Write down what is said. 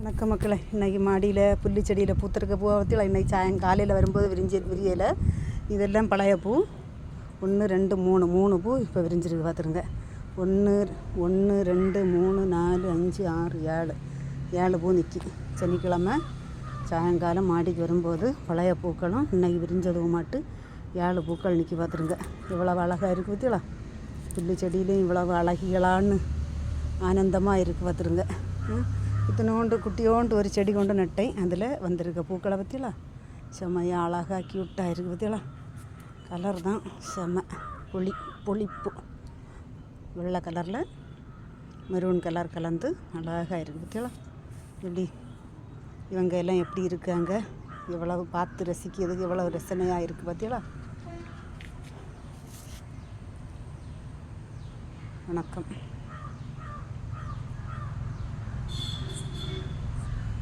வணக்கம் மக்களே. இன்றைக்கி மாடியில் புல்லு செடியில் பூத்திருக்க பூவை பற்றியில் இன்றைக்கி காலையில் வரும்போது விரியலை. இதெல்லாம் பழைய பூ. 1 2 3 பூ இப்போ விரிஞ்சிருக்கு பார்த்துருங்க. 1 1 2 3 4 5 6 7 பூ நிற்கி. சனிக்கிழமை சாயங்காலம் மாடிக்கு வரும்போது பழைய பூக்களும் இன்றைக்கி விரிஞ்சதும் மாட்டு 7 பூக்கள் நிற்கி பார்த்துருங்க. இவ்வளவு அழகாக இருக்குது பற்றியலாம். புல்லு செடியிலையும் இவ்வளவு அழகிகளான்னு ஆனந்தமாக இருக்குது பார்த்துருங்க. இத்தனோண்டு குட்டியோண்டு ஒரு செடி கொண்டு நட்டேன். அதில் வந்திருக்க பூக்களை பற்றியலாம் செம்மையாக அழகாக க்யூட்டாக இருக்குது பற்றியலாம். கலர் தான் செம்ம பொழிப்பு வெள்ளை கலரில் மெரூன் கலர் கலந்து அழகாக இருக்குது பற்றியலாம். எப்படி இவங்க எல்லாம் எப்படி இருக்காங்க, எவ்வளவு பார்த்து ரசிக்கிறதுக்கு எவ்வளவு ரசனையாக இருக்குது பற்றியலாம். வணக்கம்.